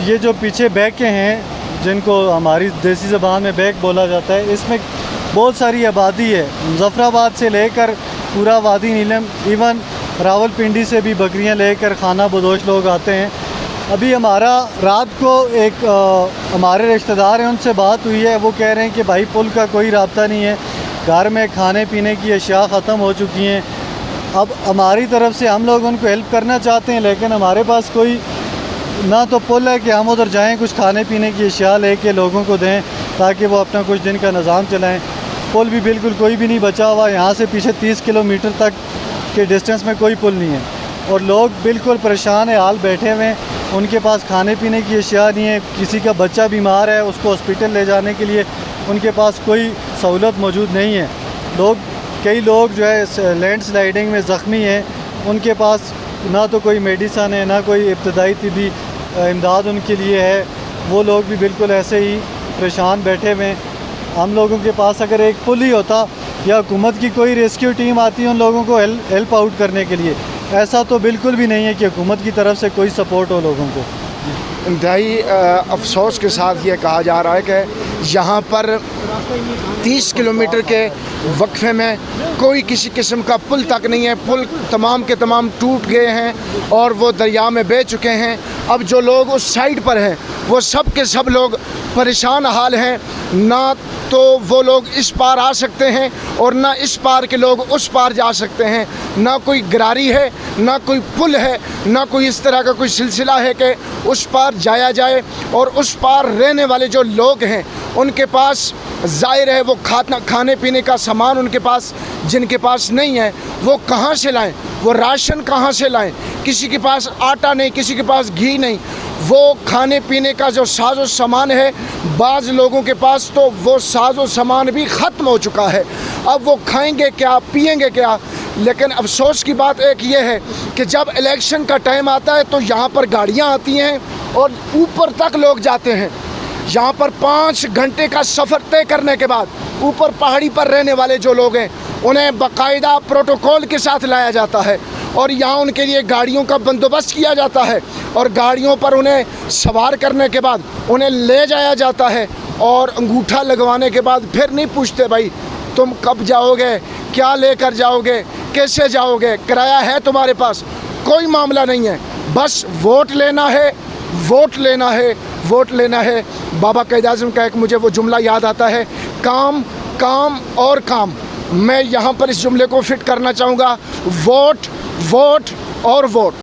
ये जो पीछे बैकें हैं जिनको हमारी देसी ज़बान में बैक बोला जाता है, इसमें बहुत सारी आबादी है। मुज़फ़्फ़राबाद से लेकर पूरा वादी नीलम, इवन रावलपिंडी से भी बकरियां लेकर खाना बदोश लोग आते हैं। अभी हमारा रात को एक हमारे रिश्तेदार हैं, उनसे बात हुई है। वो कह रहे हैं कि भाई पुल का कोई राब्ता नहीं है, घर में खाने पीने की अशिया ख़त्म हो चुकी हैं। अब हमारी तरफ से हम लोग उनको हेल्प करना चाहते हैं, लेकिन हमारे पास कोई ना तो पुल है कि हम उधर जाएं, कुछ खाने पीने की अशिया लेके लोगों को दें ताकि वो अपना कुछ दिन का निज़ाम चलाएं। पुल भी बिल्कुल कोई भी नहीं बचा हुआ। यहाँ से पीछे 30 किलोमीटर तक के डिस्टेंस में कोई पुल नहीं है और लोग बिल्कुल परेशान है, हाल बैठे हुए हैं। उनके पास खाने पीने की अशिया नहीं है। किसी का बच्चा बीमार है, उसको हॉस्पिटल ले जाने के लिए उनके पास कोई सहूलत मौजूद नहीं है। कई लोग जो है लैंड स्लाइडिंग में ज़ख्मी हैं, उनके पास ना तो कोई मेडिसन है, ना कोई इब्तदाई तिबी इमदाद उनके लिए है। वो लोग भी बिल्कुल ऐसे ही परेशान बैठे हुए हैं। हम लोगों के पास अगर एक पुल ही होता या हुकूमत की कोई रेस्क्यू टीम आती है उन लोगों को हेल्प आउट करने के लिए, ऐसा तो बिल्कुल भी नहीं है कि हुकूमत की तरफ से कोई सपोर्ट हो लोगों को। इंतहाई अफसोस के साथ ये कहा जा रहा है कि यहाँ पर 30 किलोमीटर के वक्फे में कोई किसी किस्म का पुल तक नहीं है। पुल तमाम के तमाम टूट गए हैं और वो दरिया में बह चुके हैं। अब जो लोग उस साइड पर हैं वो सब के सब लोग परेशान हाल हैं। ना तो वो लोग इस पार आ सकते हैं और ना इस पार के लोग उस पार जा सकते हैं। ना कोई गरारी है, ना कोई पुल है, ना कोई इस तरह का कोई सिलसिला है कि उस पार जाया जाए। और उस पार रहने वाले जो लोग हैं उनके पास ज़ाहिर है वो खाने पीने का सामान उनके पास, जिनके पास नहीं है वो कहाँ से लाएं, वो राशन कहाँ से लाएं। किसी के पास आटा नहीं, किसी के पास घी नहीं। वो खाने पीने का जो साजो सामान है, बाज़ लोगों के पास तो वो साजो सामान भी ख़त्म हो चुका है। अब वो खाएंगे क्या, पिएंगे क्या। लेकिन अफसोस की बात एक ये है कि जब इलेक्शन का टाइम आता है तो यहाँ पर गाड़ियाँ आती हैं और ऊपर तक लोग जाते हैं। यहाँ पर 5 घंटे का सफ़र तय करने के बाद ऊपर पहाड़ी पर रहने वाले जो लोग हैं उन्हें बाकायदा प्रोटोकॉल के साथ लाया जाता है और यहाँ उनके लिए गाड़ियों का बंदोबस्त किया जाता है और गाड़ियों पर उन्हें सवार करने के बाद उन्हें ले जाया जाता है और अंगूठा लगवाने के बाद फिर नहीं पूछते भाई तुम कब जाओगे, क्या लेकर जाओगे, कैसे जाओगे, किराया है तुम्हारे पास, कोई मामला नहीं है। बस वोट लेना है, वोट लेना है, वोट लेना है। बाबा क़ायद-ए-आज़म का एक मुझे वो जुमला याद आता है, काम काम और काम। मैं यहाँ पर इस जुमले को फिट करना चाहूँगा, वोट वोट और वोट।